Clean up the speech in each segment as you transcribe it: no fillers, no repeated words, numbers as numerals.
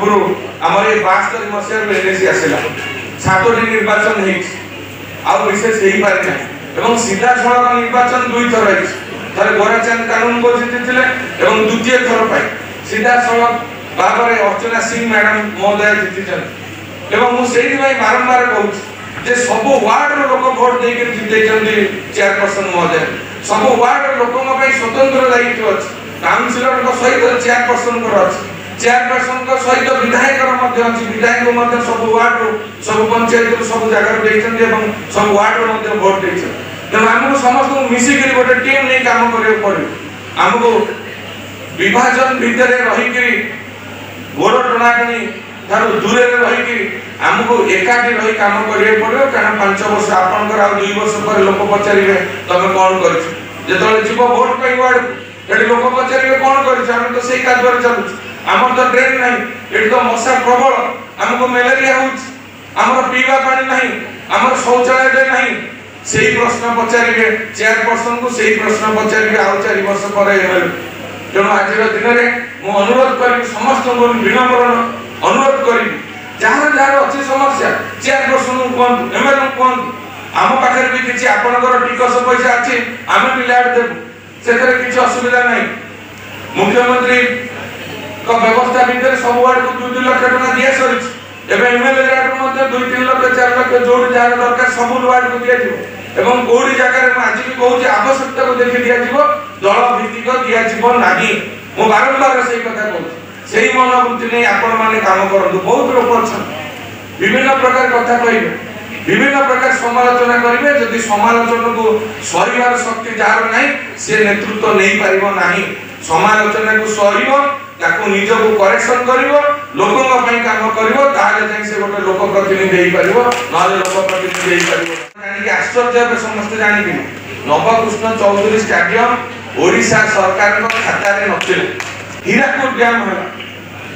पूर्व आम ये 72 मसीह एनएसी आसला 7टी निर्वाचन विशेष हो पारि ना सीधा सड़क निर्वाचन 2 थर थे गोराचंद कानून को जीति द्वितीय थर पर सीधा सड़क भाव में अर्चना सिंह मैडम महोदय जीति बारंबार कहूँ सब वार्ड लोक भोट देकर जीते चेयरपर्सन महोदय सब वार्ड लोक स्वतंत्र दायित्व अच्छे काउंसिलर सहित चेयरपर्सन चेयरपर्सन सहित विधायक विधायक सब वार्ड सब पंचायत सब जगह सब वार्ड भोट तेणु आमको समस्त मिसिक गोटे टीम नहीं काम करा पड़े आमको विभाजन भितर रही गोड़ टणाटणी दूर रही आमको एकाठी रही काम करा पड़ो कारण 5 वर्ष आपंकर आ 2 वर्ष पर लोक पचारे तुम कौन कर जीव भोट पाई वार्ड लोक पचारे कौन कर तो से कार्य चलुच आम तो ड्रेन ना ये तो मशा प्रबल आमको मलेरिया होमर पीवा पानी ना आम शौचालय ना से प्रश्न पचारे चेयरपर्सन को से प्रश्न पचारे आउ 4 वर्ष पर तेणु आज दिन में मुझे अनुरोध करी समस्त विनम्र अनुरोध करी जार जार अच्छी समस्या चेयरपर्सन कहतु एमएलए कहतु आम पाखे भी किसी आपंकर टिकस पैसा अच्छी आम भी लैब देवु से किसी असुविधा ना मुख्यमंत्री व्यवस्था भितर सब वार्ड को 2-2 लाख टका दिया सरी एमएलए वार्ड 2-3 लाख 4 लाख जो जार दरकार सब वार्ड को दिया कौटी जगह आज भी कहूँ आवश्यकता को देखी दिज्व दल भित्तिक दिज्व ना मु बारंबार से कथा कहूँ से मनोवृत्ति नहीं आपण मैंने काम करूँ बहुत लोग अच्छा विभिन्न प्रकार कथा कहे विभिन्न प्रकार समालोचना करेंगे जदि समालोचना को सहार शक्ति जार ना सी नेतृत्व नहीं पार ना समालोचना को सह निज को करेक्शन कर लोकों काम कर से गोटे लोक प्रतिनिधि ना लोक प्रतिनिधि आश्चर्य समस्त जानी नवकृष्ण चौधरी स्टेडियम ओडिशा सरकार खाता नथिला हीराकुद डैम है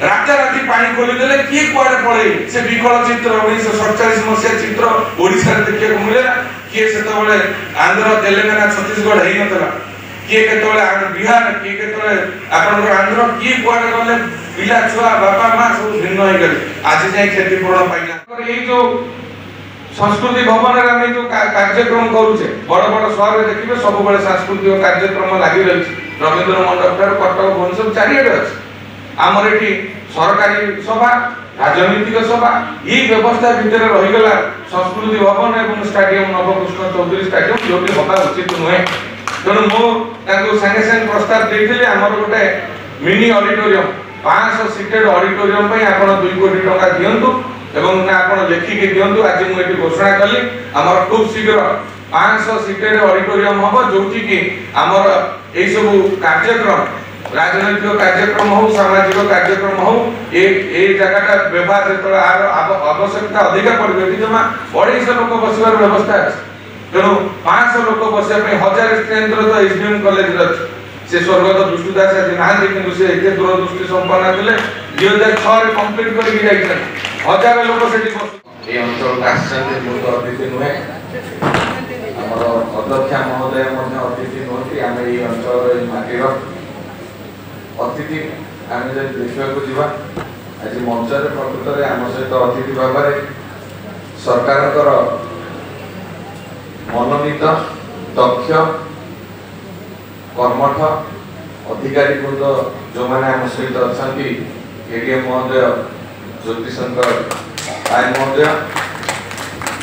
राताराति पानी खोलीदे किए कुआड़े पड़े से विकल चित्र 1947 मसीहा चित्र ओडिशा देखा मिले किए से आंध्र तेलंगाना छत्तीसगढ़ हो ना किए के बिहार किए के आंध्र किए कुआड़े गले पिला छुआ बापा माँ सब भिन्न हो गए आज जाए क्षतिपूरण पाइना ये जो संस्कृति भवन में जो कार्यक्रम करुचे बड़ बड़ शहर देखिए सब बड़े सांस्कृतिक कार्यक्रम लगी रही रवींद्र मंडप ठार कटक भुवनेश्वर चारिड़े अच्छे आमर ये सरकारी सभा राजनीतिक सभा ये व्यवस्था भितर रहीगला संस्कृति भवन और स्टेडियम नवकृष्ण चौधरी स्टेडियम जो हवा उचित नुहे तेणु मुझे सागे सागे प्रस्ताव देती आमर गोटे मिनी ऑडिटोरियम 500 सीटेड ऑडिटोरियम आप 2 कोटी टका दिंतु एवं आप लिखिकी दिंतु आज मुझे घोषणा कली आमर खूब शीघ्र 500 सीटेड ऑडिटोरियम हम जो आमर यही सब कार्यक्रम राजनैतिक कार्यक्रम हो सामाजिक कार्यक्रम हो ये जगह व्यवहार जो आवश्यकता अधिक पड़े जमा 250 लोक बसवार व्यवस्था अच्छे तेणु 500 लोक बसापी 1000 स्ट्रेंथ तो एसडीएम कॉलेज अच्छे से स्वर्गत दुष्टदास आज ना कि से एत दूरदृष्टि संपन्न थे 2006 कंप्लीट कर 1000 लोक से अंचल अतिथि नुहे आमर अध्यक्षा महोदय अतिथि नुहति आम ये अंचल माटीर अतिथि आम जब देखा जा आज मंचर प्रकृत में आम सहित अतिथि भाव में सरकार मनोनीत दक्ष कर्मठ अधिकारी वृंद जो मैंने आम सहित अच्छा एडीएम महोदय ज्योतिशंकर राय महोदय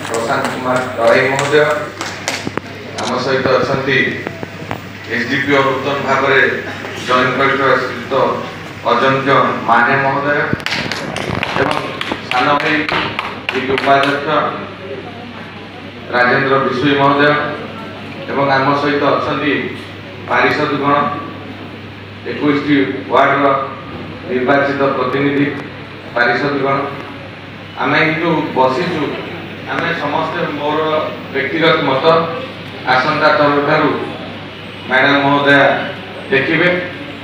प्रशांत कुमार तराई महोदय आम सहित अच्छा एसडीपीओ नूतन भाव में जॉइंट कलेक्टर श्रीयुत अजंक्य माने महोदय एवं सान भाई उपाध्यक्ष राजेंद्र विश्वी महोदय एवं आम सहित अच्छा पारिषदगण 21टी वार्ड निर्वाचित प्रतिनिधि पारिषदगण आम जो बसीचु आम समस्ते मोर व्यक्तिगत मत आसंता ठारू मैडम महोदय देखिए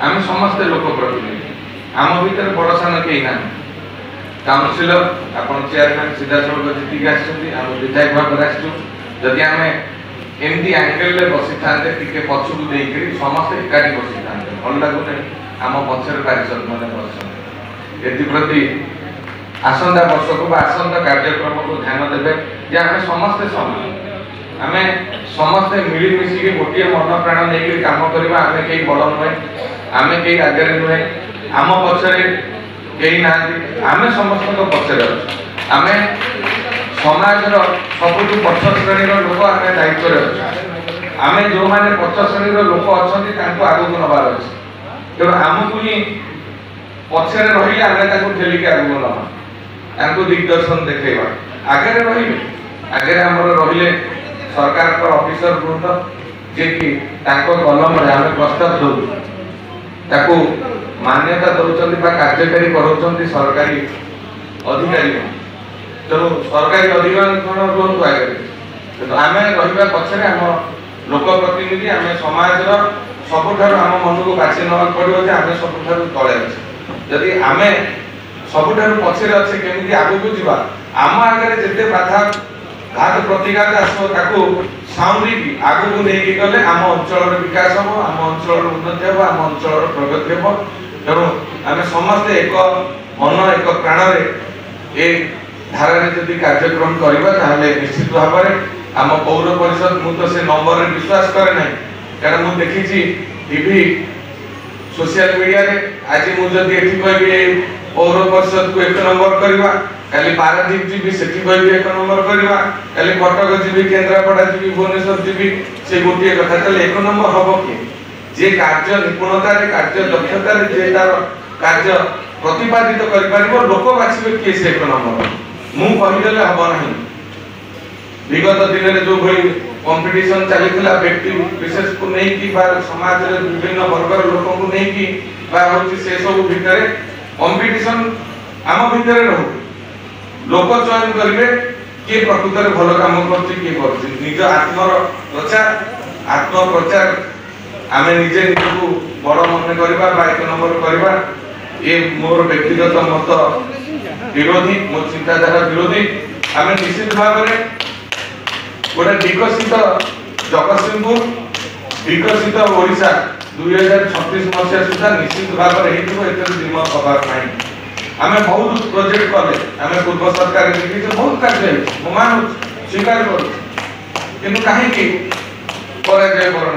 आम समस्ते लोक प्रतिनिधि आम भीतर बड़ सान कहीं ना काउनसिलर आपन चेयरमैन सीधा सड़क जीतिक आम विधायक भाव आदि आम एमती एंगेल बसी था पछक समस्ते एकाठी बसी था भल लगुनि आम पचर पारिषद मैंने बस एप्रति आसंता वर्ष को आसंता कार्यक्रम को ध्यान देवे जे आम समस्ते समान आम समस्ते मिलमिशिकी गोटे मन प्राण नहीं कम करवा आम कहीं बड़ नुहे आम कहीं आगे नुहे आम पक्षरे कहीं ना आम समस्त पक्षरे आम समाजर सबुठ पक्ष श्रेणी लोक आम दायित्व आम जो मैंने पक्ष श्रेणी लोक अच्छा आगू नबार अच्छे तेणु आमको ही पक्षरे रही आम ठेलिक आगू नवा दिग्दर्शन देखा आगे रही आगे आम रही सरकार ऑफिसर वृंद जे कि कलम आम प्रस्ताव दू मान्यता दौरान कार्यकारी कर सरकारी अधिकारी तेणु सरकारी अधिकारी रुहतु आगे आम रहा पक्षरे आम लोक प्रतिनिधि आम समाज सबुठार आम मन को बाछी ना पड़ो आम सबुठार तले अच्छे जदि आम सबुठार पछरे अच्छे केमी आगू को जीवा आम आगे जिते बाधा घात प्रतिघात आसो साउंडी आगू को लेकिन गले आम अंचल विकास हम आम अंचल उन्नति हम आम अंचल प्रगति हम तेणु आम समस्ते एक मन एक प्राण ए धारा जदि कार्यक्रम करवा निश्चित भाव में आम पौर परिषद मुझे से नंबर में विश्वास करे ना कारण मुझे देखी टीवी सोशल मीडिया रे आज मुझे कहबी पौर परिषद को 1 नंबर करवा काली पारादीप जी से कहबी 1 नंबर करवा काली कटक जी केन्द्रापड़ा जी भुवनेश्वर जी से गोटे कथा चले 1 नंबर हम कि जे कार्य निपुणता कार्य दक्षता जे तार कार्य प्रतिपादित कर लोक बाछिबे किए से 1 नंबर मु कहीदेले हम ना विगत दिन में जो भाई कंपटीशन चली व्यक्ति विशेष को नहीं कि समाज रे विभिन्न वर्गर लोक को नहीं कि से सब भितर कंपटीशन आम भितर रहू लोक चयन करेंगे किए प्रकृत में भल कम कर निज आत्म प्रचार आम निजे निजक बड़ मन करवा 1 नंबर करवा ये मोर व्यक्तिगत मत विरोधी मो चिंताधारा विरोधी आम निश्चित भाव में गोटे विकसित जगतसिंहपुर विकसित ओडिशा 2036 मसीहा सुधा निश्चित भाव में द्विमत हबार ना आम बहुत प्रोजेक्ट कले आम पूर्व सरकार देखी बहुत कार्य मान स्वीकार कर कहीं पराजयवरण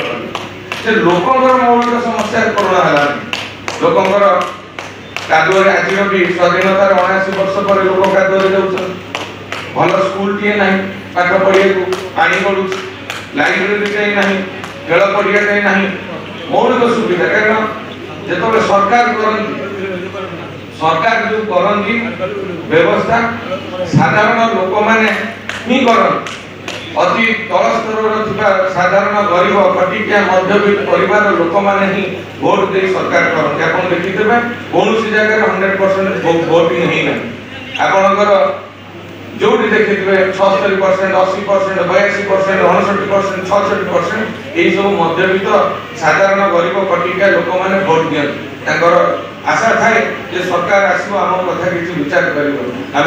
कले लोकंर मौलिक समस्या करुणा है लोकंर कादुअरे आज भी स्वाधीनतार 79 वर्ष पर लोक कादुअरे जाऊँ भल स्कूल टे ना पाठ पढ़िया पानी पड़ू लाइब्रेरी ना खेल पड़िया ना मौलिक सुविधा कारण जो सरकार सरकार जो करती व्यवस्था साधारण लोक मैंने ही कर अति तल स्तर साधारण गरीब खटिकिया मध्यवित्त परिवार लोक मैंने ही भोट दे सरकार करते आप देखिथे कौन जगह 100% भोटिंग है आपणकर जो देखिए 76%, 80%, 82%, 59%, 66% यही सब मध्यवित्त साधारण गरीब खटिकिया लोक मैंने भोट दिखती आशा थाए जे सरकार आसो आम कथा किसी विचार कर आम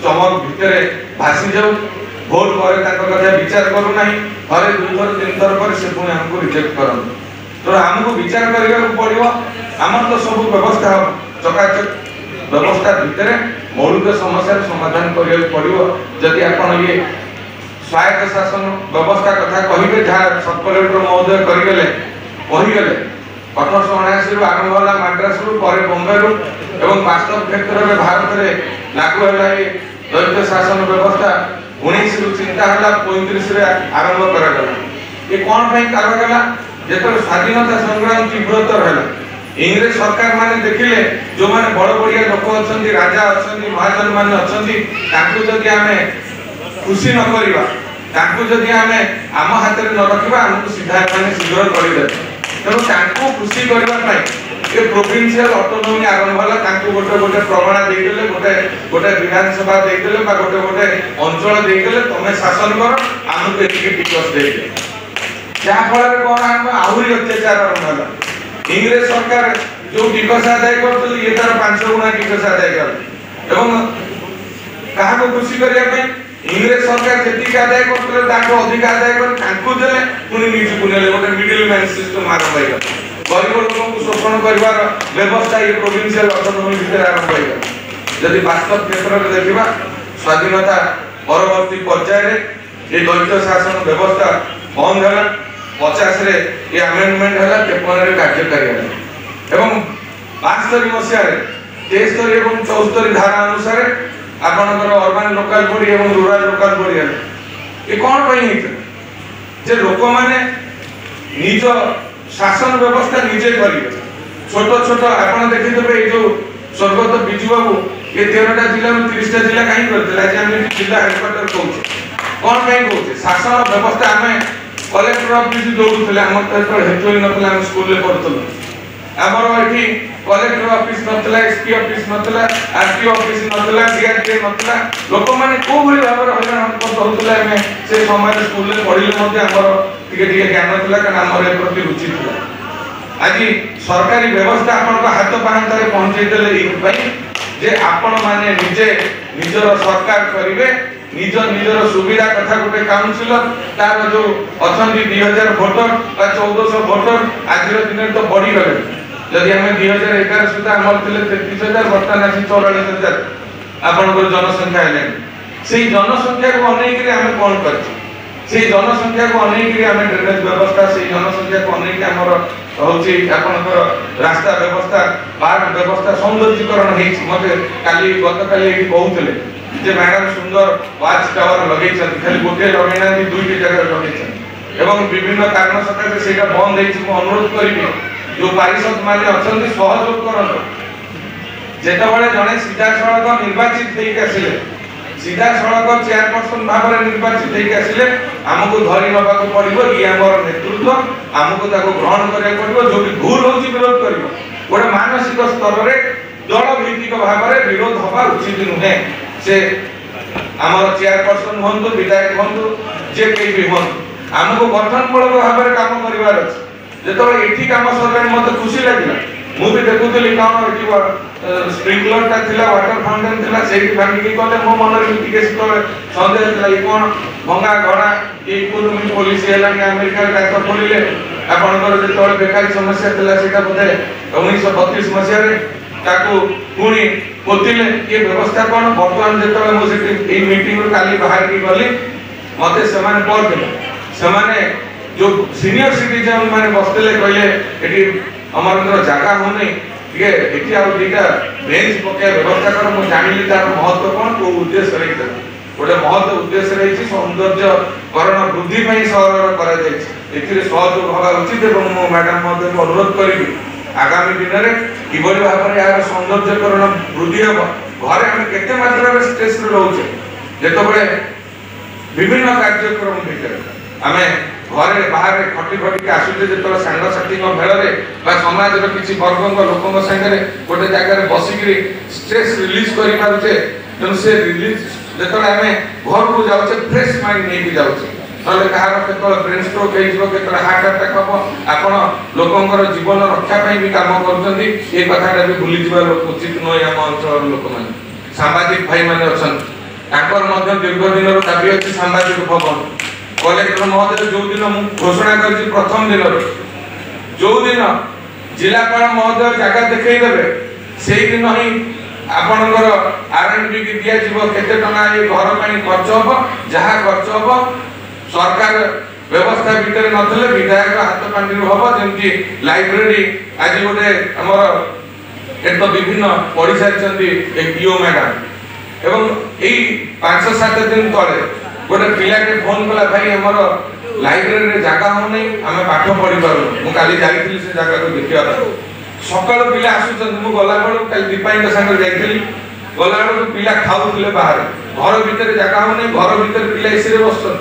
चमक भितर भासी जाऊ भोट पर कथा विचार करूना थे 2 थर 3 थर पर से पुणी आमको रिजेक्ट करते तो आमको विचार करने पड़ो आम तो सब व्यवस्था चकाचक व्यवस्था भितर मौलिक समस्या समाधान करने पड़ो जदि आप ये स्वायत्त शासन व्यवस्था कथा कहे जहाँ सब कलेक्टर महोदय करगले कहीगले 1879 रु आरंभ होला मद्रास रु पर बॉम्बे रु एवं वास्तव क्षेत्र में भारत में लागू होला ये द्वैत शासन व्यवस्था 19 रु चिंता होला 35 रे आरंभ करा गला ये कोन पई करा गला जेतर स्वाधीनता संग्राम तीव्रतर होला इंग्लिश सरकार माने देखिले जो माने बड़ बड़िया लोक अछंती राजा अछंती महाजन माने अछंती ताकू जदि हमें खुशी न करिवा ताकू जदि हमें आम हाथ में न रखिबा हमको सीधा माने शीघ्र करि दे तेणु ताकू खुशी करने ये प्रोविंशियल ऑटोनोमी आरंभ होला ताकू गोटे गोटे प्रमाण देइदेले गोटे गोटे विधानसभा देइदेले बा गोटे गोटे अंचल देइदेले तमे शासन कर हमको एतिके टिकस देइदे जहाँ फल कौन आम आहरी अत्याचार आरंभ होला इंग्लिश सरकार जो टिकस आदाय करथले ये तार 5 गुणा टिकस आदाय कर एवं कहा को खुशी करिया पे इंग्लिश सरकार जेतिक आदाय करथले ताको अधिक आदाय कर ताकू देले पुनी नीचे पुनेले गोटे मिडिल मैन सिस्टम आरंभ होइला गरीब लोक शोषण कर व्यवस्था ये प्रोविंशियल अटोनोमी भितर आरंभ हो जदि वास्तव क्षेत्र में देखा स्वाधीनता परवर्ती पर्याय ये द्वैत शासन व्यवस्था बंद है 50 रे ये अमेंडमेंट है 53 कार्यकारी है 72 मसीह 73 और 74 धारा अनुसार आपनकर अर्बन लोकल बॉडी और रूरल लोकल बॉडी है ये कौन पई जे लोक माने निज शासन व्यवस्था निजे करिवे छोट छोट आपण देखितबे ए जो स्वर्गत बिजू बाबू ये 13टा जिला में 30टा जिला कहीं करथिला जे हम जिला हेडक्वार्टर कहूछ कौन पई कहूछ शासन व्यवस्था हमें कलेक्टर ऑफिस दौड़ुले हम तो हेतु नथला हम स्कूल ले पढ़तलु हमर एठी कलेक्टर ऑफिस नथला एसपी ऑफिस नथला आरटी ऑफिस नथला डीआरटी नथला लोक माने को भली भाबर हला हम कहतले हमें से समय स्कूल ले पढ़िले मध्ये हमर टिके ज्ञान थला कारण हमर ए प्रति रुचि थला आज सरकारी व्यवस्था आपन हाथ पांतारे पहुंचे देले ई पई जे आपन माने निजे निजर सरकार करिवे निज निजर सुविधा कथा गोटे काउंसिलर तार जो अछंती 2000 वोटर बा 1400 वोटर आज दिन तो बढ़ी गले जदि हमें 2011 सुधा हमर थिले 33000 वर्तमान आसी 44000 आपन को जनसंख्या है सेही जनसंख्या को अनेक रे हमें कोन करछि सेही जनसंख्या को अनेक रे हमें ड्रेनेज व्यवस्था सेही जनसंख्या को अनेक हमर होछि आपनकर रास्ता व्यवस्था पार्क व्यवस्था सौंदर्यीकरण हेछि मते काली गत काली एठी कहउतले जे मैडम सुंदर वाच टावर लगेछन खाली गोटे लगेना कि दुईटी जगह लगेछन एवं विभिन्न कारण सकाशे सेटा बंद हेछि को अनुरोध करिबे जो पारिषद माने अछंती सहयोग करन जेतबेले जने सीधा सड़क निर्वाचित हेइ आसिले सीधा सड़क चेयरपर्सन भाबरे निर्वाचित हेइ आसिले हमको धरि नबाको पड़िबो ई हमर नेतृत्व हमको ताको ग्रहण करे पड़िबो जो भी भूल होछि विरोध करिबो गोटे मानसिक स्तर रे दल भित्तिक भाबरे विरोध होबा उचित नुहे से हमर चेयरपर्सन होंतु विधायक होंतु जे केई भी होंतु हमको गठनमूलक भाबरे काम करिवार अछि जेतबेले एठी काम सरकार मते खुशी लागिला मु भी देखुतली काम एठी स्प्रिंकलर ता थिला वाटर फाउंटेन थिला सेठी भांगी के कले मो मन रे टिके सितले संदेह थिला ई कोन भंगा घोड़ा ई इकोनॉमी पॉलिसी हला कि अमेरिका का खोलिले आपनकर जेतबेले बेकारी समस्या थिला सेटा बोधे 1932 मसिया रे ताकू पुणी पोतिले ये व्यवस्था कोन वर्तमान जेतबेले मो सेठी ई मीटिंग रो काली बाहर की गली मते समान पड़ देले समान जो सीनियर सिटीजन माने बसले कहले एठी हमर जगह होने ठीक है एठी आ दीटा बेंच पके व्यवस्था कर मु जानिली तार महत्व कोन को उद्देश्य रहित गोटे महत्व उद्देश्य रहिछि सौंदर्यकरण वृद्धि पई सहर करा जायछि एथिरे सहयोग होगा उचित एवं मो मैडम मते अनुरोध करिबी आगामी दिन रे किबोली भाबरे यार सौंदर्यकरण वृद्धि हो घरे हम केते मात्रा रे स्ट्रेस रे रहउछे जेतबेले विभिन्न कार्यक्रम भितर हमें घरे बाहर खटी खटी के आसुचे जेतबेले सांग साथी को भेल रे बा समाज रो किछि वर्गंग लोकंग संगे रे गोटे जगह रे बसिकरी स्ट्रेस रिलीज करि पारुचे तन से रिलीज जेतबेले हमें घर को जाउचे फ्रेश माइंड नै भी जाउचे नले कहार केतबेले ब्रेन स्ट्रोक हेइजो केतबेले हार्ट अटैक हबो आपण लोकंग रो जीवन रक्षा पई भी काम करजंदी ए कथाटा भी भूली जिबा उचित नय हम अंचल लोक माने सामाजिक भाई माने अछन ताकर मध्य दीर्घ दिन रो दाबी अछि सामाजिक भवन कलेक्टर महोदय जो दिन घोषणा कर प्रथम दिन जो दिन जिलापाल महोदय जगह देखई देबे सेही दिन ही आपनकर आरएनबी की दिया जीव केते टका ए घर पानी खर्च हो जहा खर्च हो सरकार व्यवस्था भीतर नथले विधायक हाथ पांडी होबो जेंति लाइब्रेरी आज गोटे हमर एतो विभिन्न पढ़ी सारचंदी एक ईओ मैडम एवं एई 5-7 दिन तळे गोटे पिला के फोन कला भाई हमर लाइब्रेरी रे जगह हो नै हमें पाठ पढ़ी पारो मु काली जाईथिली से जगह को देखिया सकाळ पिला आसुचन मु गला बळ काली दीपाई के संग जाईथिली गला बळ पिला खाउथिले बाहर घर भीतर जगह हो नै घर भीतर पिला एसी रे बसछन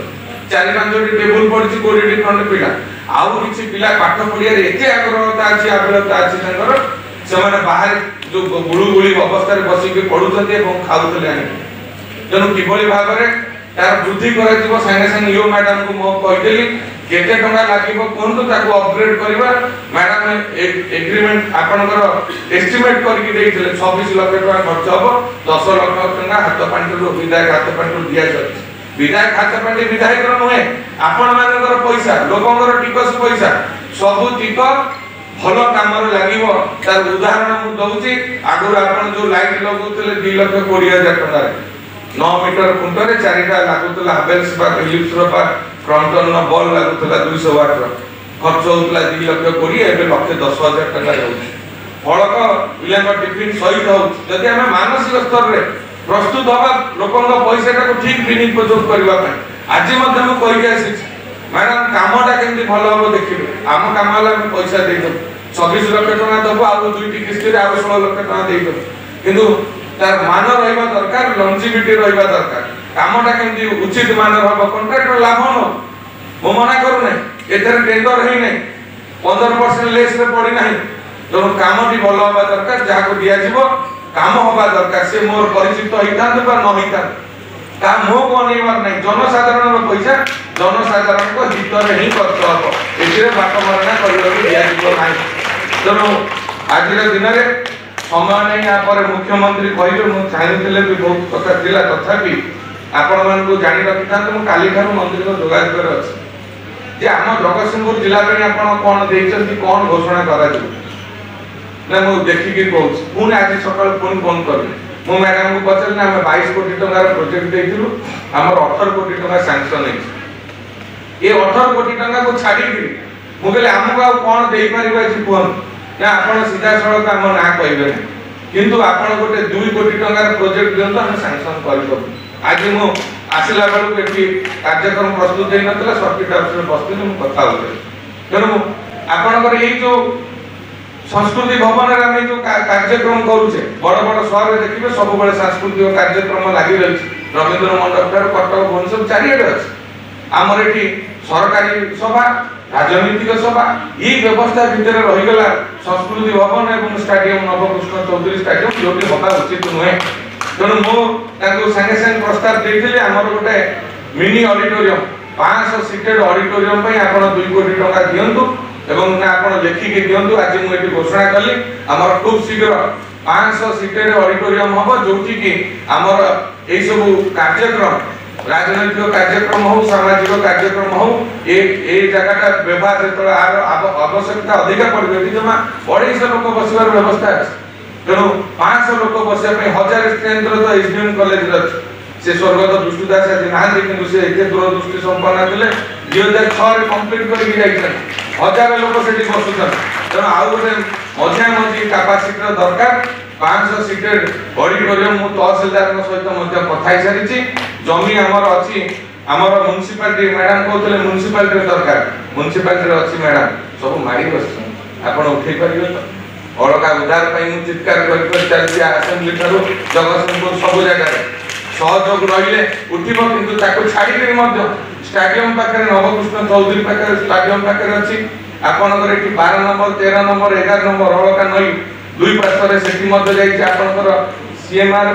4-5 टेबल पड़छि कोडी खंड पिला आउ किछि पिला पाठ पढ़िया रे एते आग्रहता अछि आग्रहता अछि संगर सेमाने बाहर जो गुळुगुळी अवस्था रे बसी के पढुछथि एवं खाउथले आनि जनु किबोली भाबरे तार वृद्धि करा जीव संगे संगे यो मैडम को मो कहतेली केते टका लागिबो कोनतो ताको अपग्रेड करबा मैडम एग्रीमेंट आपनकर एस्टिमेट करके देइथिले 26 लाख टका खर्च हबो 10 लाख टका हाथ पांडु विधायक हाथ पांडु दिया जाय विधायक हाथ पांडु विधायक नुहे आपण मानकर पैसा लोकंकर टिकस पैसा सब टिक भल काम लगे तार उदाहरण मुझे दूसरी आगुरी आप जो लाइट लगुले 2,20,000 टकर 9 मीटर खुंटे 4टा लगुला हावेल्स फिलिप्स क्रॉम्पटन बॉल लगुला 200 वाट खर्च होता 2,20,000 एवं 1,10,000 टका फलक पिला टिफिन सहित होती आम मानसिक स्तर में प्रस्तुत हवा लोक पैसा ठीक विनियोग करने आज मुझे आसी मैडम कामटा केमती भल हम देखिए आम कम पैसा दे 26 लाख टका दबू आ 2टी किस्ती 16 लाख टका देदेव किंतु तार मान रहा दरकार लंजिविटी रहा दरकार कामटा केमती उचित मान हम कंट्राक्टर लाभ न मु मना करूना एथर टेंडर ही नहीं 15% लेस रे पड़ी नहीं तो कामटी भल हवा दरकार जहाँ दिज्व काम हवा दरकार से मोर परिचित होता न होता ता मो बनइबार नहीं जनसाधारण पैसा जनसाधारण को हित में ही खर्च हम ए बाट मरणा करने दिज्व ना तेणु आज दिन में समय नहीं यहाँ मुख्यमंत्री कहे मुझे चाहिए भी बहुत कथा था तथापि आपण मानक जानी रखी था काली ठार मंत्री को जोगाजोग अच्छे आम जगतसिंहपुर जिला आप कौन देखते कौन घोषणा कर मुझे देखिकी कहूँ पुणी आज सकाल पुणी फोन करी मु मैडम को पचारे आम 22 कोटी टकार प्रोजेक्ट देलु आम 18 कोटी टका सैंक्शन ये 18 कोटी टका को छाड़ी मुझे आमको आ कौन दे पार कहूँ ना आप सीधा सड़क आम ना कहे किंतु आप गोटे 2 कोटी टकार प्रोजेक्ट दिखाँ आम सैंक्शन कर आज मु आसला बेलू ये कार्यक्रम प्रस्तुत होता सर्किट हाउस बसती मुझे कथा तेणु आपंकर ये जो संस्कृति भवन में जो कार्यक्रम करुचे बड़ बड़ शहर में देखिए सब बड़े सांस्कृतिक कार्यक्रम लगी रही रवींद्र मंडप ठार कटक भुवनेश्वर चारिड़े अच्छे आमर ये सरकारी सभा राजनीतिक सभा ये व्यवस्था भितर रहीगला संस्कृति भवन और स्टाडियम नवकृष्ण चौधरी स्टाडियम जो हवा उचित नुहे तेणु मुझे सागे सागे प्रस्ताव देती आमर गोटे मिनी ऑडिटोरियम 500 सीटेड ऑडिटोरियम आप 2 कोटी टका दिंतु एवं आप लिखिकी दिंतु आज मुझे घोषणा कली आमर खूब शीघ्र 500 सीटेड ऑडिटोरियम हम जो कि आमर यही सब कार्यक्रम राजनैतिक कार्यक्रम हो सामाजिक कार्यक्रम हो ये जगह व्यवहार जो आवश्यकता अधिक पड़े जमा 250 लोक बसवार व्यवस्था अच्छे तेणु 500 लोक बसवाई 1000 स्ट्रेंथ तो एसडीएम कॉलेज अच्छे से स्वर्गत दुष्टदास आज नहांती किंतु से एते दूरदृष्टि संपन्न थे 2006 कंप्लीट करके जाइछन 1000 लोक सेठी बसुछन तेणु आउ गोटे मझिया मझी कैपेसिटी दरकार 500 सीटेड ऑडिटोरियम मु तहसीलदार सहित कथा सारी जमी आमर अच्छी आमर म्युनिसिपालिटी मैडम कहते म्युनिसिपालिटी दरकार म्युनिसिपालिटी अच्छी मैडम सब मारी बस आप उठे पारे तो अलगा उद्धार चित्कार कर आसेम्बली ठार जगतसिंहपुर सब जगह सहयोग रही उठब कि छाड़ी स्टाडियम पाखे नवकृष्ण चौधरी पाखे स्टाडियम पाखे अच्छी आपंकर ये 12 नंबर 13 नंबर 11 नंबर अलका नई दुई पार्श्वर से आपंकर सीएमआर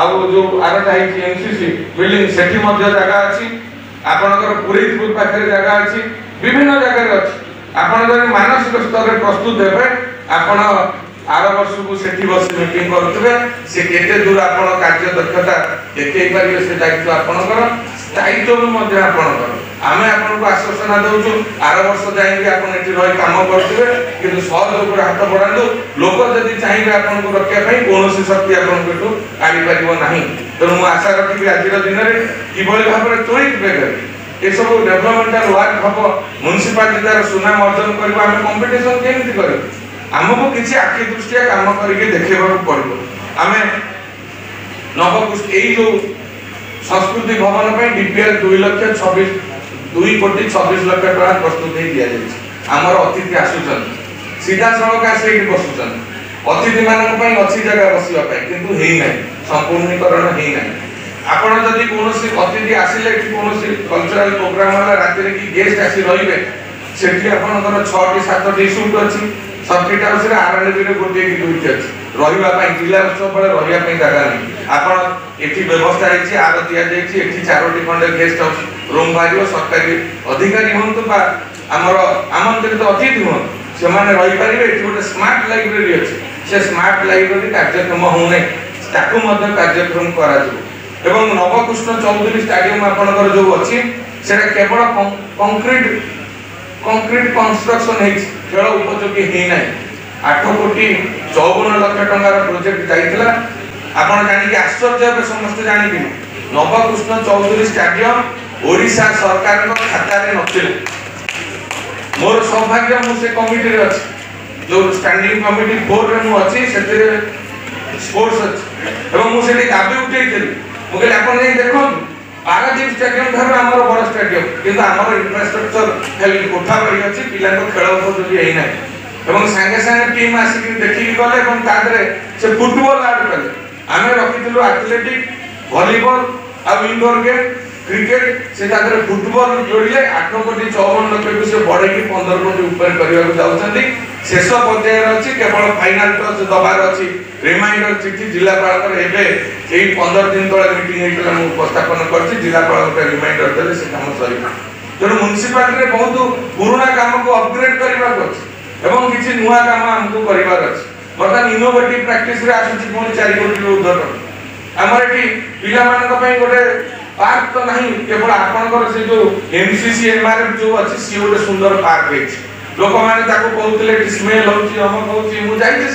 आउ जो आरटा एमसीसी बिल्डिंग से जगह अच्छी आपंकर पुरीपुर पाखे जगह अच्छी विभिन्न जगह अच्छी आप मानसिक स्तर में प्रस्तुत हे आपण आर वर्ष को सेठी बस मीटिंग करते से केते दूर आपण कार्य दक्षता देखै पारिबे से दायित्व आपणकर दायित्व आपणकर आमे आपनको आश्वासन दउछु आर वर्ष जाइए आपण एठी रही काम करते किंतु सहयोग पर हाथ बढ़ांदो लोक जदि चाहिए आपनको रक्षा पई कोनोसी शक्ति आपनको एठू काढी परिबो नाही तेणु मु आशा रखिबी आजिर दिन रे किबळी भाबरे त्वरित बेगर ए सब डेवलपमेंटल वर्क हबो म्युनिसिपालिटी तार सुनाम अर्जन करबा आमे कंपटीशन केमिति करबो आमको किसी आखि दृष्टिया काम करके देखा पड़ो आम नवकृष्ण यही जो संस्कृति भवन में डीपीएल 2 कोटी 26 लाख टका प्रस्तुत हो दि आमर अतिथि आसुचन सीधा सड़क आसे बसुचन अतिथि मान अच्छी जगह बसवाई किंतु है संपूर्णीकरण है आपड़ जदि कौन अतिथि आसिले कौन कल्चरल प्रोग्राम राति कि गेस्ट आसी रे से आपंकर 6टी 7टी सुट अच्छी सर्किट हाउस रे आरएनबी रे गोटे की दुईटी अछि रहिबा पई जिला उत्सव पळे रहिबा पई जगह नहीं आपण एठी व्यवस्था रहिछि आर दिया जाइछि एठी 4टी खंडे गेस्ट हाउस रूम बारियो सरकारी अधिकारी होंतु बा हमर आमंत्रित अतिथि हों से माने रहि परिबे एठी गोटे स्मार्ट लाइब्रेरी अछि से स्मार्ट लाइब्रेरी कार्यक्रम होने ताकू मध्य कार्यक्रम करा जो एवं नवकृष्ण चौधरी स्टेडियम आपनकर जो अछि सेटा केवल कंक्रीट कंस्ट्रक्शन है खेल उपयोगी होना 8,54,00,000 प्रोजेक्ट जाइला आपण जानिक आश्चर्य हे समस्त जानिक नवकृष्ण चौधरी स्टेडियम ओडिशा सरकार खाता रे नथिले मोर सौभाग्य मु से कमिटी रे अछि जो स्टैंडिंग कमिटी 4 रे मु अछि सेते स्पोर्ट्स अछि एवं मु सेठी दाबी उठेइथिली मु कहले आपण नै देखन पारादीप स्टेडियम धर हमर बड़ स्टेडियम किंतु हमर इंफ्रास्ट्रक्चर खाली कोठा बड़ी अछि पिला को खेल उपयोगी हेइ नै एवं संगे संगे टीम आसिक देखि गले एवं तादरे से फुटबॉल ऐड कले आमे रखिथिलु एथलेटिक वॉलीबॉल आ इंडोर गेम क्रिकेट से तादरे फुटबॉल जोड़िले 8,54,00,000 से बढ़े कि 15 कोटी ऊपर करिया को जाउछंती शेष पर्याय अछि केवल फाइनल टच दबार अछि रिमाइंडर चिठी जिलापाल कर एबे एई 15 दिन तळे मीटिंग हेतला मु उपस्थापन करछि जिलापाल के रिमाइंडर देले से काम सरिबा जण म्युनिसिपालिटी रे बहुत पुराना काम को अपग्रेड करबा को अछि एवं किछि नुवा काम हमकु करिवार अछि बर्तमान इनोवेटिव प्रैक्टिस रे आसुछि कोन 4 कोटी उद्घाटन हमर एठी पिला मानक पई गोटे पार्क तो नहीं केवल आपनकर से जो एमसीसी एमआरएफ जो अछि सी गोटे सुंदर पार्क अछि लोक माने ताको कहउतले स्मेल होछि हम कहउछि मु जाइछि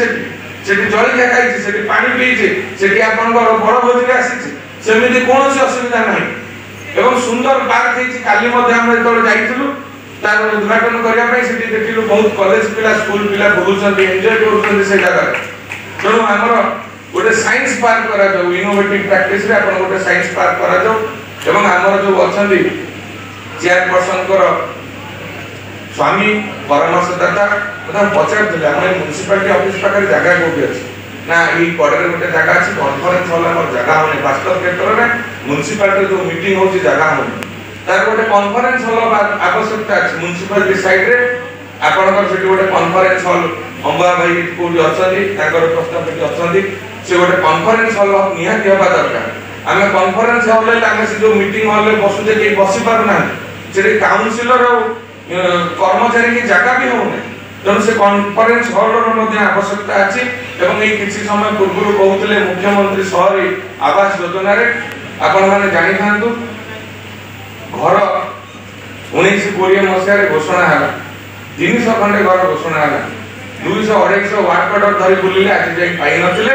सेठी जळिया खाइछि सेठी पानी पीछि सेठी आपनकर बड़ भोजी रे आसीछि सेमिति कोनोसी असुविधा नाही एवं सुंदर पार्क अछि काली मध्ये हम तोड़ जाइथिलु तार उद्घाटन करिया पई सेठी देखिलु बहुत कॉलेज पिला स्कूल पिला बुलुछन्ती एन्जॉय करूछन्ती से जगह तेणु हमर गोटे साइंस पार्क करा जाऊ इनोवेटिव प्रैक्टिस रे अपन गोटे साइंस पार्क करा जाऊ एवं हमर जो अछन्ती चेयरपर्सन कर स्वामी परामर्शदाता मतलब पचार दिले हम म्युनिसिपालिटी ऑफिस पाकर जगह कोठी अछि ना ई कोडरे गोटे जगह अछि कॉन्फ्रेंस हॉल हमर जगह होने वास्तव क्षेत्र रे म्युनिसिपालिटी जो मीटिंग होछि जगह होने तार गोटे कॉन्फ्रेंस हॉल आवश्यकता अछि म्युनिसिपालिटी साइड रे आपनकर सेठी गोटे कॉन्फ्रेंस हॉल अंबा भाई कोठी अछन्ती ताकर प्रस्ताव पेटी अछन्ती से गोटे कॉन्फ्रेंस हॉल निहाती होबा दरकार आमे कॉन्फ्रेंस हॉल ले आमे से जो मीटिंग हॉल ले बसु जे के बसी पार ना से काउंसिलर कर्मचारी की जगह भी होने तेणु से कॉन्फ्रेंस हॉल रो मध्ये आवश्यकता अछि एवं ए किछि समय पूर्व कहउतले मुख्यमंत्री शहरी आवास योजना रे आपण माने जानि थांतु घर 1920 मसिया रे घोषणा हला 300 खंडे घर घोषणा हला 200-250 वार्ड कटर धरि बुलिले आज जाई पाई नथिले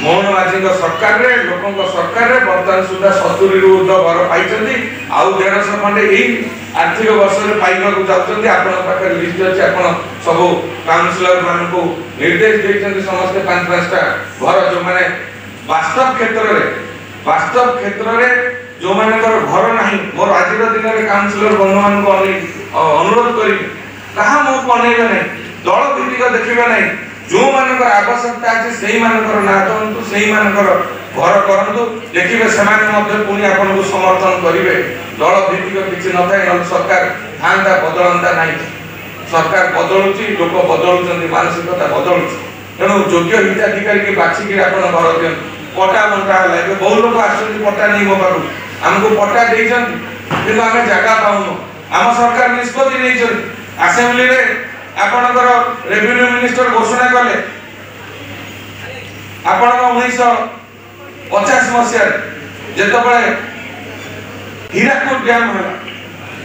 मोहन माझी सरकार रे लोकन सरकार रे वर्तमान सुधा 70 रु ऊर्ध्व घर पाइछन्ती आउ 150 खंडे एई आर्थिक वर्ष रे पाइबा को जाउछन्ती आपण पाखर लिस्ट अछि आपण सब काउंसिलर मान को निर्देश दैछन्ती समस्त 5-5टा घर जो माने वास्तव क्षेत्र रे जो मानकर घर नाही मोर आजिर दिन रे काउंसिलर बंधु मान को अनुरोध करी कहा मो बनेबे नै दल भित्तिक देखिबे नै जो मानकर आवश्यकता अछि सेही मानकर ना दंतु सेही मानकर घर करंतु देखिबे समान मध्ये पुनी आपन को समर्थन करिवे दल भित्तिक किछि न थाए न सरकार थांदा बदलंता नाही सरकार बदलुची लोक बदलुचंती मानसिकता बदलुची तेणु योग्य हिताधिकारी के बाछि के आपन घर दियन पट्टा बंटा लागे बहु लोक आसुची पट्टा नै मो पाकु हमको पट्टा देइछन किंतु हमें जगह पाउनो हम सरकार निष्पत्ति नेइछन असेंबली रे आपनकर रेवेन्यू मिनिस्टर घोषणा कले आपन 1950 मसिया जेतो बळे हीराकुद डैम होला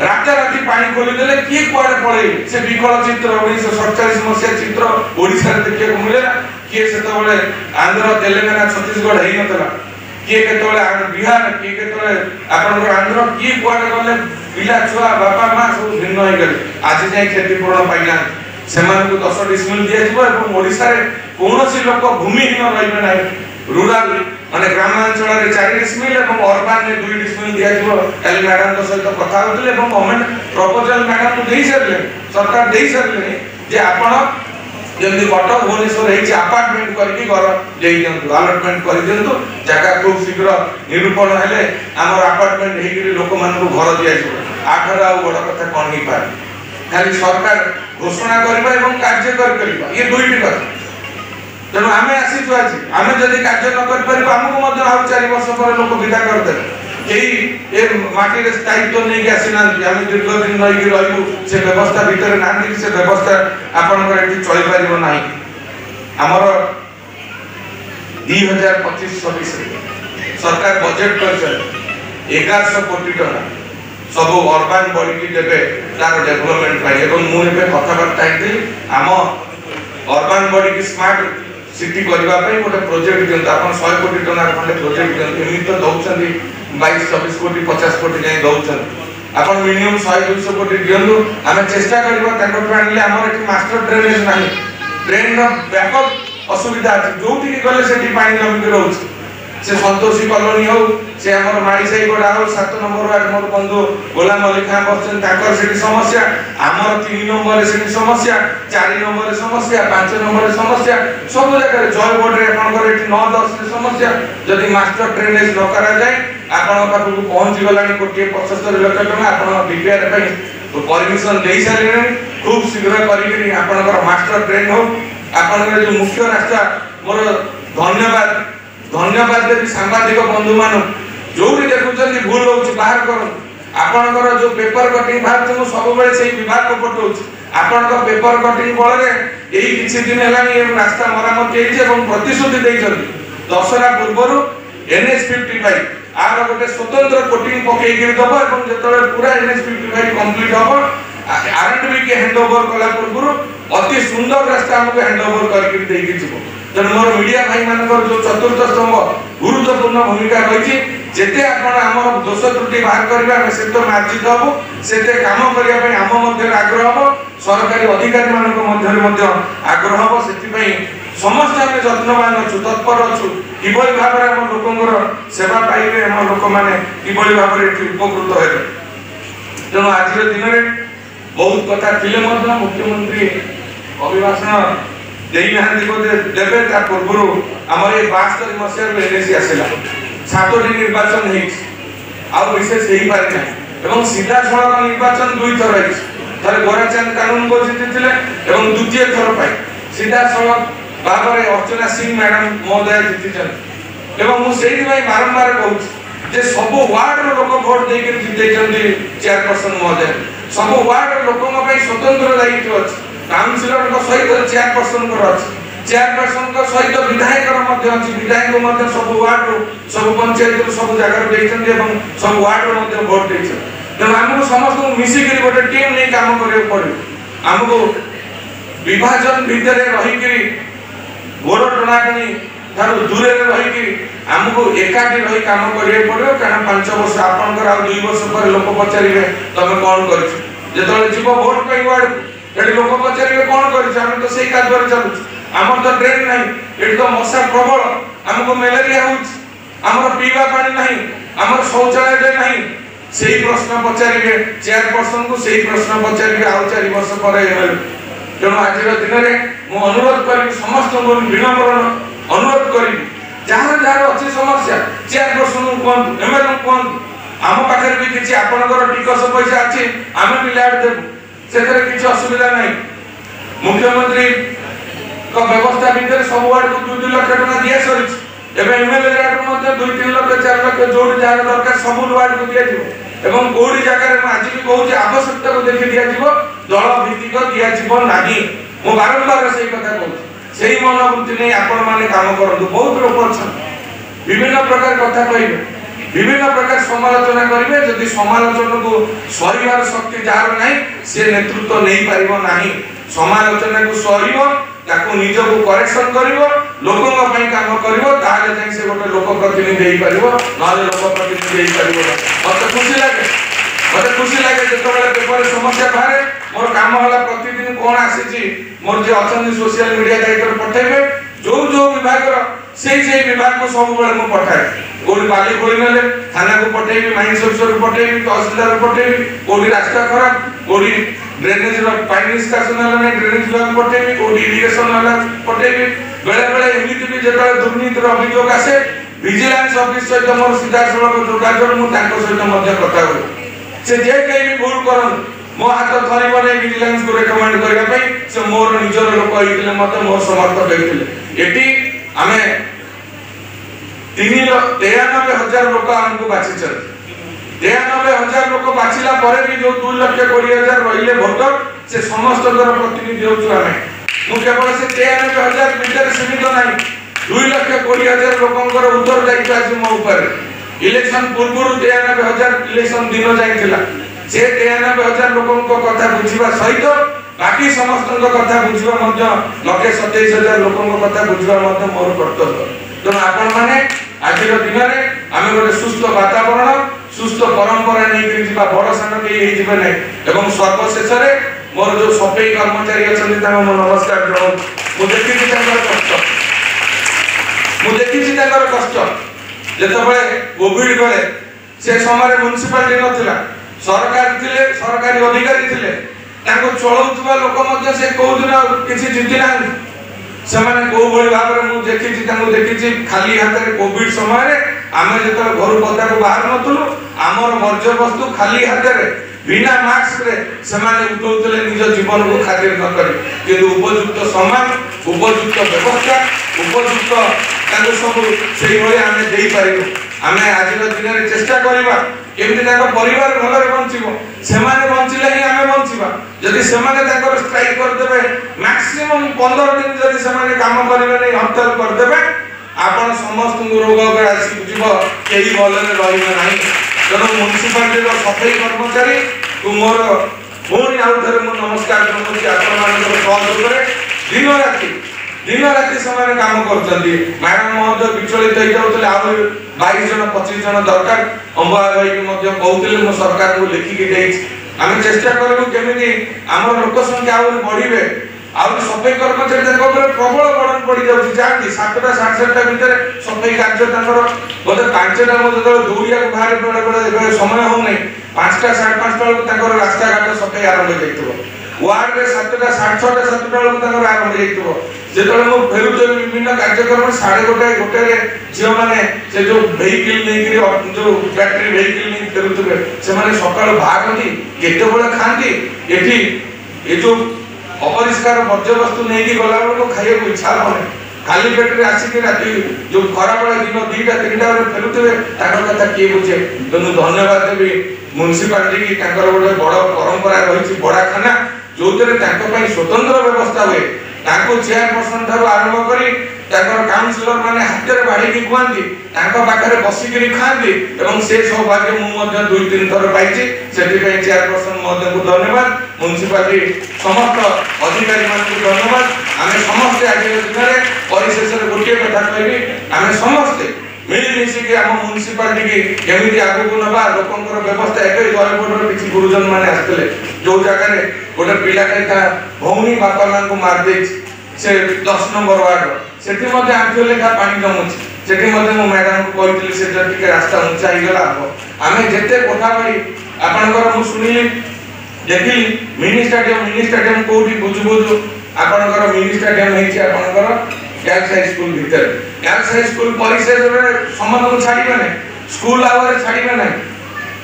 राता राती पानी खोली देले की कुआडे पळे से विकल चित्र 1947 मसिया चित्र ओडिसा रे देखिया को मिलेला की सेतो बळे आंध्र तेलंगाना छत्तीसगढ़ हेइ नतला की केतोले बिहार की केतोले आपनकर आंध्र की कुआडे गले पिला छुआ बापा मां सब भिन्न होई गेले आज जाय खेती पूर्ण पाइना सेमान को 10 डिसमिल दिया जिवो एवं ओडिसा रे कोनोसी लोक भूमिहीन रहिबे नै रूरल माने ग्रामांचल रे 4 डिसमिल एवं अर्बन रे 2 डिसमिल दिया जिवो काली मैडम को सहित कथा होतले एवं गवर्नमेंट प्रपोजल मैडम को देई सरले सरकार देई सरले जे आपण जल्दी कटक भुवनेश्वर हेछि अपार्टमेंट करके घर देई दियंतु अलॉटमेंट कर दियंतु जगह खूब शीघ्र निरूपण हेले हमर अपार्टमेंट हेगिरि लोक मान को घर दिया जिवो आठर आ बड़ कथा कोन ही पार खाली सरकार घोषणा करबा एवं कार्य करबा ये दुईटी कथा तेणु आमे आसी आज आमे जदि कार्य न कर परिबा हमको मध्य आ 4 वर्ष पर लोक विदा कर दे केही ए माटी रे स्थायित्व नै के आसी ना आमे दीर्घ दिन रहि रहबु से व्यवस्था भीतर ना कि से व्यवस्था आपन कर एठी चली परिबो नाही हमर 2025-26 सरकार बजट कर 1100 कोटी टका सब अर्बान बॉडी की देबे तार डेवलपमेंट पाई एवं मु एबे कथाबार्ता हेती आम अर्बान बॉडी की स्मार्ट सिटी करबा पई गोटे प्रोजेक्ट दियंत आपण 100 कोटी टका खंडे प्रोजेक्ट दियंत एमि तो दउछंदी 22-24 कोटी 50 कोटी जाय दउछंदी आपण मिनिमम 100-200 कोटी दियंतु आमे चेष्टा करबा ताको आनले हमर एठी मास्टर ड्रेनेज नाही ड्रेन रो व्यापक असुविधा अछि जोठी की गले सेठी पानी जमी रहउछ से संतोषी कॉलोनी हो से हमर माड़ी साई गोडा हो 7 नंबर वार्ड मोर बंधु गोलाम अली खान बसन ताकर सेठी समस्या हमर 3 नंबर रे सेठी समस्या 4 नंबर रे समस्या 5 नंबर रे समस्या सब जगह जय बोर्ड रे आपण कर एठी 9-10 रे समस्या जदी मास्टर ड्रेनेज न करा जाय आपण पाखु पहुंची गलानी कोटी 75 लाख टका आपण बीपीआर पई परमिशन देई सारे खूब शीघ्र करी आपण मास्टर ड्रेन हो आपण जो मुख्य रास्ता मोर धन्यवाद देवी सांबादिक बंधु मान जो भी देखुछन भूल होउछ बाहर कर आपनकर जो पेपर कटिंग बाहर तो सब बेले से विभाग को पठौछ आपनकर पेपर कटिंग बळ रे एही किछि दिन हेलानी ए रास्ता मरामत हेइ जे एवं प्रतिश्रुति देइछन दशरा पूर्वरु एनएच 55 आर गोटे स्वतंत्र कोटिंग पकेइ गिर दबो एवं जेतले पूरा एनएच 55 कंप्लीट हबो आरएनबी के हैंडओवर कला पूर्वरु अति सुंदर रास्ता हमको हैंडओवर करके देइकि जिवो जन मोर मीडिया भाई मानकर जो चतुर्थ स्तंभ गुरुत्वपूर्ण भूमिका रही जेते आपण हमर दोष त्रुटि बाहर करबा से तो मार्जित हबो सेते काम करिया पई हम मध्य आग्रह हबो सरकारी अधिकारी मानक मध्य आग्रह हबो सेति पई समस्त हम यत्नवान अछु तत्पर अछु किबोली भाबरे हम लोकंगर सेवा पाइबे हम लोक माने किबोली भाबरे उपकृत हेबे जनो आज दिन रे बहुत कथा थिले मध्य मुख्यमंत्री अभिभाषण देई नाहंती को देबे ता पूर्वरु हमर ए 72 मसिया रे एनएसी आसेला 7टी निर्वाचन हेइ आ विशेष हेइ पारे ना एवं सीधा सड़क निर्वाचन दुई थर हेइ थरे गोराचंद कानून को जितिथिले एवं द्वितीय थर पाई सीधा सड़क बाबरे अर्चना सिंह मैडम महोदय जितिछन एवं मु सेहि भाई बारंबार कहूछ जे सब वार्ड रो लोक वोट देइ के जितेछन चेयरपर्सन महोदय सब वार्ड रो लोक पई स्वतंत्र दायित्व अछि काउंसिलर को सहित चेयरपर्सन को अछि चेयरपर्सन को सहित विधायक रो मध्य अछि विधायक को मध्य सब वार्ड रो सब पंचायत रो सब जगह देइछन एवं सब वार्ड रो मध्य वोट देइछन त हमहु समस्त मिसी के गोटे टीम नै काम करे पड़े हमहु विभाजन भीतर रही के गोड़ टनाटनी थारो दूरे रही के हमहु एकाठी रही काम करे पड़े कारण 5 वर्ष आपनकर आ 2 वर्ष पर लोक पचारिबे तमे कोन करिछ जेतले जीव वोट पई वार्ड एडी लोक पचारिबे कोन करिछ हम तो सेही काजर चलुछ हमर तो ड्रेन नाही एडी तो मशा प्रबल हमको मलेरिया होछ हमर पीवा पानी नाही हमर शौचालय नाही सेही प्रश्न पचारिबे चेयरपर्सन को सेही प्रश्न पचारिबे आ 4 वर्ष पर एमएल जनो आज दिन रे मु अनुरोध करी समस्त को विनम्र अनुरोध करी जहां जहां अछि समस्या चेयरपर्सन को एमएल को आम पाखर भी किछि आपनकर टिकस पैसा अछि आमे मिलाड देबु सेतरे किछि असुविधा नाही मुख्यमंत्री को व्यवस्था भीतर सब वार्ड को 2-2 लाख टका दिया सरिछ एबे एमएलए वार्ड मध्ये 2-3 लाख 4 लाख जोड़ जार दरकार सब वार्ड को दिया जिवो एवं कोडी जगह रे आज भी कहू जे आवश्यकता को देखि दिया जिवो दल भित्तिक दिया जिवो नाही मो बारंबार सेही कथा कहू सेही मनोवृत्ति नै आपण माने काम करंतु बहुत लोक छन विभिन्न प्रकार कथा कहिबे विभिन्न प्रकार समालोचना करिवे जदि समालोचना को सहिबार शक्ति जार नाही से नेतृत्व नै पारिबो नाही समालोचना को सहिबो ताको निज को करेक्शन करिवो लोकन पई काम करिवो ताले जाई से गोटे लोक प्रतिनिधि देई पारिवो नाले लोक प्रतिनिधि देई पारिवो मते खुशी लागे जेतबेले पेपर समस्या बारे मोर काम होला प्रतिदिन कोन आसीची मोर जे अछन सोशल मीडिया दायित्व पठेबे जो विभाग रो सेही विभाग को सब बेले मु पठाए कोडी बाली कोडी नले थाना को पठेबी माइंस अफसर को पठेबी तहसीलदार को पठेबी कोडी रास्ता खराब कोडी ड्रेनेज रो पानी निष्कासन वाला ड्रेनेज विभाग पठेबी कोडी इरिगेशन वाला पठेबी बेले बेले एमिति भी जेतले दुर्नीति रो अभियोग आसे विजिलेंस ऑफिस सहित मोर सीधा सड़क जोगाजोग मु ताको सहित मध्य कथा हो से जे कई भी भूल करन मो हाथ धरिबो नै विजिलेंस को रेकमेंड करिया पई से मोर निजर लोक आइतिले मते मोर समर्थक दैतिले एटी हमें 93,000 लोक हमको बाछिछन 93,000 लोक बाछिला परे भी जो 2,20,000 रहिले वोटर से समस्त कर प्रतिनिधि होछु हमें मु केवल से 93,000 भीतर सीमित नाही 2,20,000 लोकंकर उत्तर दायित्व अछि मो ऊपर इलेक्शन पूर्व 93,000 इलेक्शन दिन जाइथिला से 93,000 लोकन को कथा बुझिबा सहित बाकी समस्त कथा बुझिबा मध्य 127,000 लोकन को कथा बुझिबा मध्य मोर कर्तव्य। तो आपण माने आज दिन में आम गोटे सुस्थ वातावरण सुस्थ परंपरा नहीं जीवा बड़ सान के जीवे ना एवं सर्वशेष मोर जो सफाई कर्मचारी अच्छा नमस्कार जनाऊँ मुझे कष्ट जिते कोविड बेले से समय म्युनिसिपालिटी नथिला सरकार थिले सरकारी अधिकारी थिले ताको चलाउतबा लोक से को दिन किसी जीति ना सेमाने को भली भाव में मु देखिछि खाली हाथ रे कोविड समय रे आमे जत घर पदा को बाहर नथुलु हमर वर्ज्य वस्तु खाली हाथ रे बिना मास्क रे सेमाने उठौतले निज जीवन को खातिर न करी किंतु उपयुक्त सम्मान उपयुक्त व्यवस्था उपयुक्त ताको सब सेही भली आमे देई पारिबो। आमे आज दिन रे चेष्टा करबा केमति ताको परिवार भलरे बंचिबो सेमाने बंचिले ही आमे बंचिबा। जदि सेमाने ताकर स्ट्राइक कर देबे मैक्सिमम 15 दिन जदि सेमाने काम करिवे नै हड़ताल कर देबे आपण समस्त रोग आसी जीव केही भलरे रहिबे नाही। जनो म्युनिसिपालिटी रो सफाई कर्मचारी तुमर पुणी आउ थरे मु नमस्कार करछि आपण मानकर सहयोग दिन राति समय काम करछन्ती मैडम महोदय विचलित हो जाउतले आउ 22 जन 25 जन दरकार अंबा भाई के मध्य कहउतले मु सरकार को लिखि के देछि आमे चेष्टा करबो केमिति हमर लोक संख्या आउ बढ़िबे आउ सफाई कर्मचारी तक प्रबल बर्डन पड़ जाउछि जानती 7टा 7:30 भीतर सफाई कार्य तंकर बोले 5टा मते दौड़िया को बाहर बेले बेले समय हो नै 5टा 5:30 बेले तंकर रास्ता घाट सफाई आरंभ जाइतबो वार्ड रे 7टा 6:30 7टा बेले तंकर आरंभ जाइतबो जेतले मो फेरु जो विभिन्न कार्यक्रम 1:30 गोटे रे जियो माने से जो वेहिकल नै कि जो बैटरी वेहिकल नै फेरुतबे से माने सकाळ भागती केते बेले खांती एठी ए जो अपरिष्कार वर्ज्य वस्तु नहीं कि गला को खाइए को इच्छा होने खाली पेट रे आसी के राती जो खरा बेला दिन 2टा 3टा रे फेरुतबे ताकर कथा के बुझे। तनु धन्यवाद देबी म्युनिसिपालिटी की ताकर गोटे बड़ परंपरा रहिछि बड़ाखाना जोतरे ताको पई स्वतंत्र व्यवस्था हुए ताको चेयरपर्सन थारो आरंभ करी ताकर काउंसिलर माने हाथ रे बाड़ी की खुआंती ताको पाखरे बसी करी खांती एवं से सौभाग्य मु मध्ये 2-3 थर पाइछि सेठी पई चेयरपर्सन मध्ये को धन्यवाद म्युनिसिपालिटी समस्त अधिकारी मान को धन्यवाद। आमे समस्त आज दिन रे परिशेष रे गोटे कथा कहबी आमे समस्त मिली मिसी के हम म्युनिसिपालिटी की केमिति आगु को नबा लोकंकर व्यवस्था एकई जयपुर किछि गुरुजन माने आस्तेले जो जगह रे गोटे पिला का भौनी बापा मान को मार दे से 10 नंबर वार्ड सेठी मध्ये आंखो लेखा पानी जमुछि सेठी मध्ये मो मैडम को कहतिली से जति के रास्ता ऊंचा ही गला हो आमे जेते कोठा भाई आपनकर मु सुनिली देखिली मिनी स्टेडियम कोठी बुझु बुझु आपनकर मिनी स्टेडियम हेछि आपनकर गर्ल्स हाई स्कूल भीतर गर्ल्स हाई स्कूल परिसर रे सम्मान को छाड़ीबे नै स्कूल आवर छाड़ीबे नै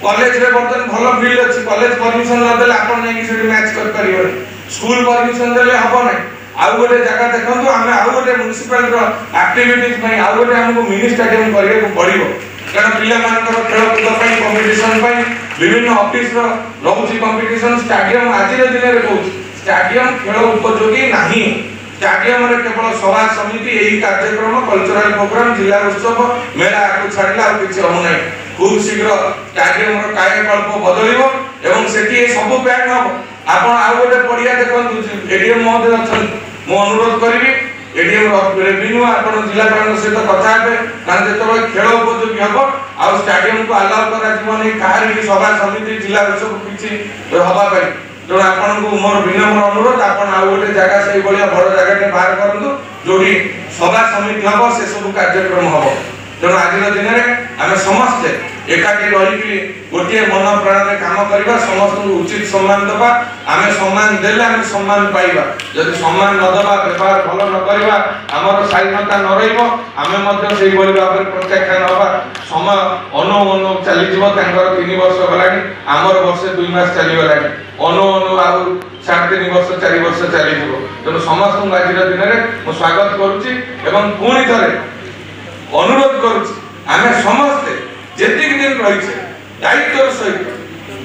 कॉलेज रे बर्तन भलो फील्ड अछि कॉलेज परमिशन न देले आपन नै कि सेठी मैच कर परिबे स्कूल परमिशन देले हबो नै आउ गोटे जगह देखंतु आमे आउ गोटे म्युनिसिपल रो एक्टिविटीज पई आउ गोटे हमको मिनी स्टेडियम करिया को पड़िबो कारण पिला मानकर खेल कूद पई कंपटीशन पई विभिन्न ऑफिस रो रहउची कंपटीशन स्टेडियम आज रे दिन रे कहू स्टेडियम खेल उपयोगी नाही स्टेडियम रे केवल सभा समिति एही कार्यक्रम कल्चरल प्रोग्राम जिला उत्सव मेला को छाड़िला किछि हो नै खूब शीघ्र स्टेडियम रो कायकल्प बदलिबो एवं सेठी सब बैन हो आपण आउ गोटे पड़िया देखंतु एडीएम महोदय अछन मो अनुरोध करिवि एडीएम रेवेन्यू आपण जिलापाल सहित कथा हेबे कारण जेतबे खेल उपयोगी हबो आ स्टेडियम को अलाउ करा जीवन काहारी की सभा समिति जिला सब किछि हबा पाई तो आपण को मोर विनम्र अनुरोध आपण आउ गोटे जगह सही बलिया बड़ जगह ने बाहर करंतु जोडी सभा समिति हबो से सब कार्यक्रम हबो। तो आज दिन में आम समस्ते एकाठी रही गोटे मन प्राण में काम करवा समस्त उचित सम्मान दबा आम सम्मान देले आम सम्मान पाइबा जदि सम्मान न दबा व्यवहार भल न करवा आमर शालीनता न रहिबो आमे मध्ये सेही बलि भाबरे प्रत्याख्यान होबा समय अनु चली जीवो तांकर 3 वर्ष गलानी आमर वर्ष 2 मास चली गलानी अनु आउ 3.5 वर्ष 4 वर्ष चली जीवो। तेणु समस्त आज दिन में मु स्वागत करूची एवं पुणी थरे अनुरोध करूची आमे समस्ते जेतिक दिन रहिছে दायित्वर सहित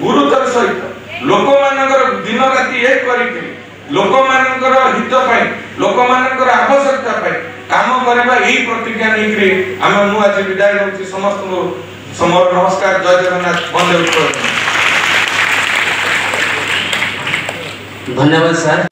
गुरुतर सहित लोक मानकर दिन राति एक करिके लोक मानकर हित पई लोक मानकर आवश्यकता पई काम करबा एही प्रतिज्ञा निकरी आमे मु आज विदाय होची समस्त समर नमस्कार जय जगन्नाथ वंदे उत्कल। धन्यवाद सर।